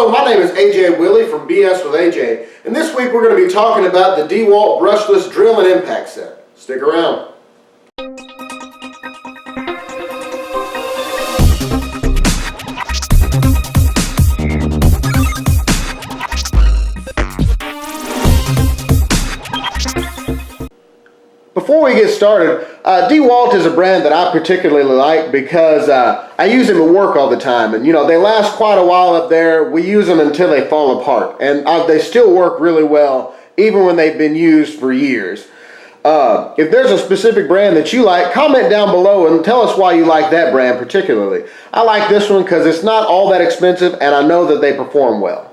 Hello, my name is AJ Willie from BS with AJ, and this week we're going to be talking about the DeWalt Brushless Drill and Impact Set. Stick around. Before we get started, DeWalt is a brand that I particularly like because I use them at work all the time, and they last quite a while up there. We use them until they fall apart, and they still work really well even when they've been used for years. If there's a specific brand that you like, comment down below and tell us why you like that brand particularly. I like this one because it's not all that expensive and I know that they perform well.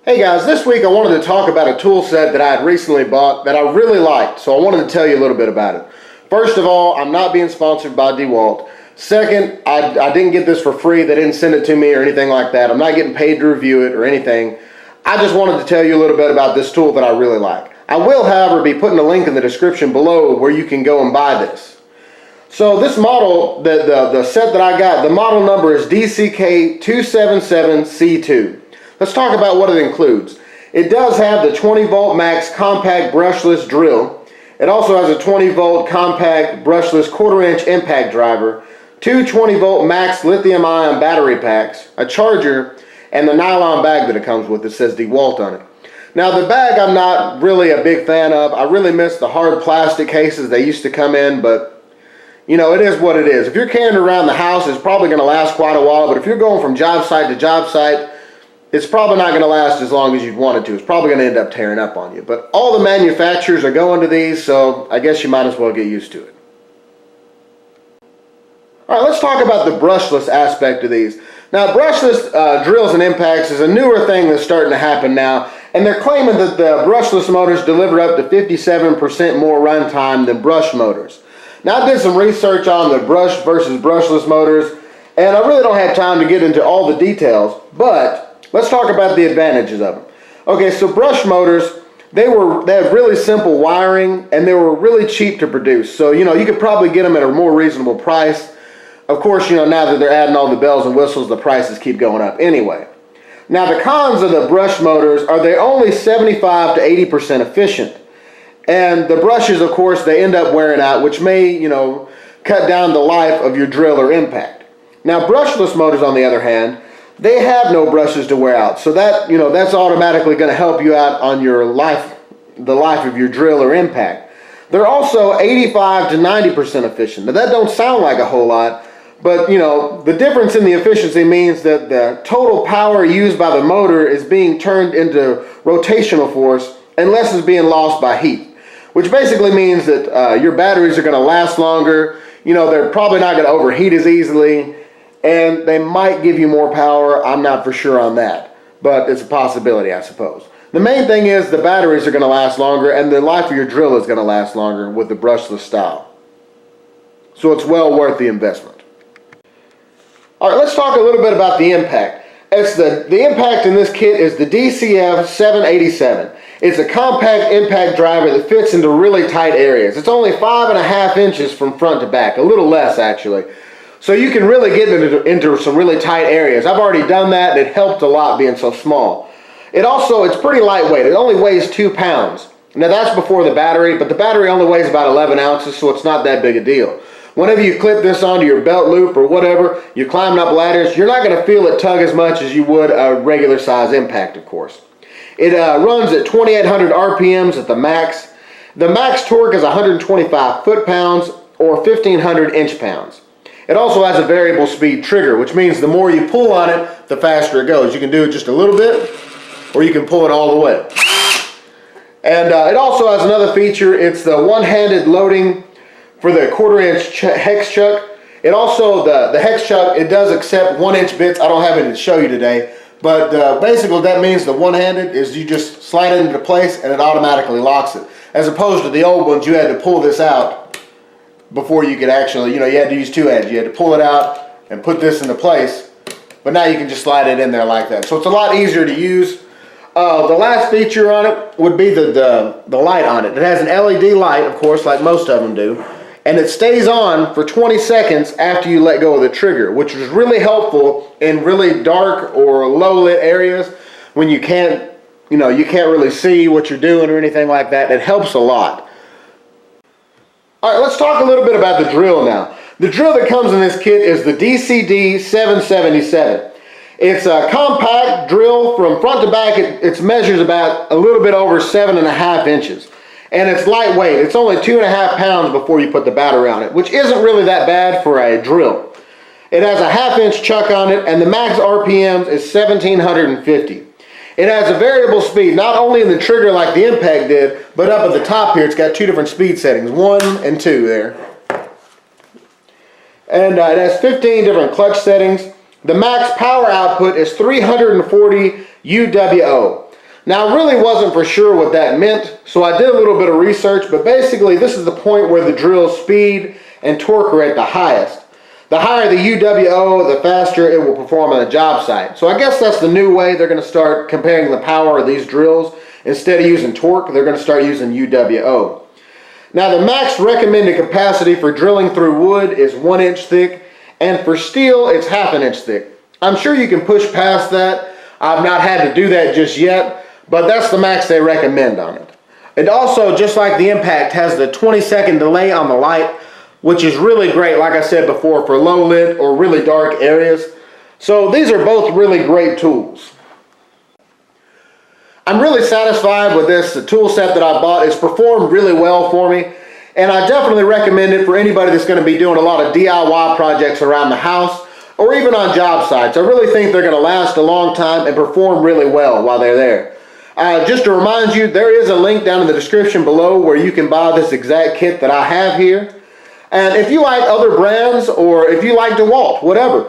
Hey guys, this week I wanted to talk about a tool set that I had recently bought that I really liked, so I wanted to tell you a little bit about it. First of all, I'm not being sponsored by DeWalt. Second, I didn't get this for free. They didn't send it to me or anything like that. I'm not getting paid to review it or anything. I just wanted to tell you a little bit about this tool that I really like. I will, however, be putting a link in the description below where you can go and buy this. So this model, the set that I got, the model number is DCK277C2. Let's talk about what it includes. It does have the 20 volt max compact brushless drill. It also has a 20 volt compact brushless 1/4 inch impact driver, two 20 volt max lithium ion battery packs, a charger, and the nylon bag that it comes with that says DeWalt on it. Now the bag I'm not really a big fan of. I really miss the hard plastic cases they used to come in, but it is what it is. If you're carrying it around the house, it's probably going to last quite a while, but if you're going from job site to job site, it's probably not going to last as long as you'd want it to. It's probably going to end up tearing up on you. But all the manufacturers are going to these, so I guess you might as well get used to it. Alright, let's talk about the brushless aspect of these. Now, brushless drills and impacts is a newer thing that's starting to happen now, and they're claiming that the brushless motors deliver up to 57% more runtime than brush motors. Now, I did some research on the brush versus brushless motors, and I really don't have time to get into all the details, but let's talk about the advantages of them. Okay, so brush motors, they have really simple wiring and they were really cheap to produce. So, you could probably get them at a more reasonable price. Of course, now that they're adding all the bells and whistles, the prices keep going up anyway. Now, the cons of the brush motors are they're only 75 to 80% efficient. And the brushes, of course, they end up wearing out, which may, cut down the life of your drill or impact. Now, brushless motors, on the other hand, they have no brushes to wear out, so that that's automatically going to help you out on your life, the life of your drill or impact. They're also 85 to 90% efficient. Now that don't sound like a whole lot, but the difference in the efficiency means that the total power used by the motor is being turned into rotational force and less is being lost by heat, which basically means that your batteries are going to last longer. They're probably not going to overheat as easily. And they might give you more power. I'm not for sure on that, but it's a possibility, I suppose. The main thing is the batteries are going to last longer and the life of your drill is going to last longer with the brushless style. So it's well worth the investment. All right, let's talk a little bit about the impact. The impact in this kit is the DCF787. It's a compact impact driver that fits into really tight areas. It's only 5.5 inches from front to back, a little less actually. So you can really get into some really tight areas. I've already done that and it helped a lot being so small. It's pretty lightweight. It only weighs 2 pounds. Now that's before the battery, but the battery only weighs about 11 ounces, so it's not that big a deal. Whenever you clip this onto your belt loop or whatever, you're climbing up ladders, you're not going to feel it tug as much as you would a regular size impact, of course. It runs at 2,800 RPMs at the max. The max torque is 125 foot-pounds or 1,500 inch-pounds. It also has a variable speed trigger, which means the more you pull on it, the faster it goes. You can do it just a little bit, or you can pull it all the way. And it also has another feature. It's the one-handed loading for the 1/4 inch hex chuck. It also, the hex chuck, it does accept 1 inch bits. I don't have any to show you today, but basically what that means, the one-handed, is you just slide it into place and it automatically locks it. As opposed to the old ones, you had to pull this out before you could actually, you had to use 2 hands. You had to pull it out and put this into place, but now you can just slide it in there like that. So it's a lot easier to use. The last feature on it would be the light on it. It has an LED light, of course, like most of them do. and it stays on for 20 seconds after you let go of the trigger, which is really helpful in really dark or low lit areas when you can't really see what you're doing or anything like that. It helps a lot. All right, let's talk a little bit about the drill now. The drill that comes in this kit is the DCD 777. It's a compact drill from front to back. It measures about a little bit over 7.5 inches. And it's lightweight. It's only 2.5 pounds before you put the battery on it, which isn't really that bad for a drill. It has a 1/2 inch chuck on it, and the max RPMs is 1750. It has a variable speed, not only in the trigger like the Impact did, but up at the top here, it's got 2 different speed settings, 1 and 2 there. And it has 15 different clutch settings. The max power output is 340 UWO. Now, I really wasn't for sure what that meant, so I did a little bit of research, but basically this is the point where the drill's speed and torque are at the highest. The higher the UWO, the faster it will perform on a job site. So I guess that's the new way they're going to start comparing the power of these drills. Instead of using torque, they're going to start using UWO. Now, the max recommended capacity for drilling through wood is 1 inch thick, and for steel, it's 1/2 inch thick. I'm sure you can push past that. I've not had to do that just yet, but that's the max they recommend on it. It also, just like the Impact, has the 20-second delay on the light, which is really great, like I said before, for low lit or really dark areas. So these are both really great tools. I'm really satisfied with this. The tool set that I bought has performed really well for me, and I definitely recommend it for anybody that's going to be doing a lot of DIY projects around the house or even on job sites. I really think they're going to last a long time and perform really well while they're there. Just to remind you, there is a link down in the description below where you can buy this exact kit that I have here. And if you like other brands, or if you like DeWalt, whatever,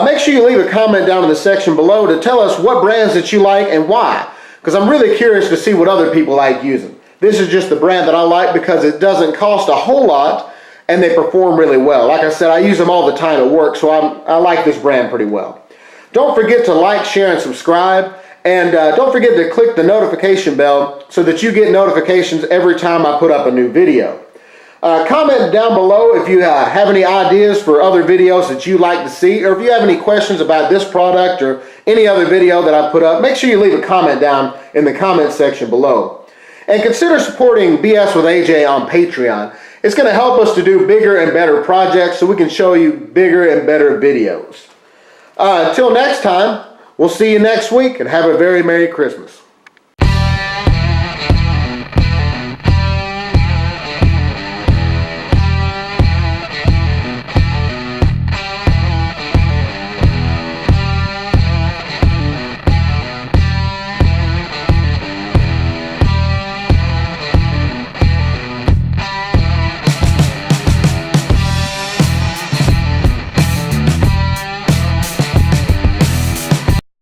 make sure you leave a comment down in the section below to tell us what brands that you like and why. Because I'm really curious to see what other people like using. This is just the brand that I like because it doesn't cost a whole lot and they perform really well. Like I said, I use them all the time at work, so I like this brand pretty well. Don't forget to like, share, and subscribe. And don't forget to click the notification bell so that you get notifications every time I put up a new video. Comment down below if you have any ideas for other videos that you'd like to see, or if you have any questions about this product or any other video that I put up. Make sure you leave a comment down in the comment section below. And consider supporting BS with AJ on Patreon. It's going to help us to do bigger and better projects so we can show you bigger and better videos. Until next time, we'll see you next week, and have a very Merry Christmas.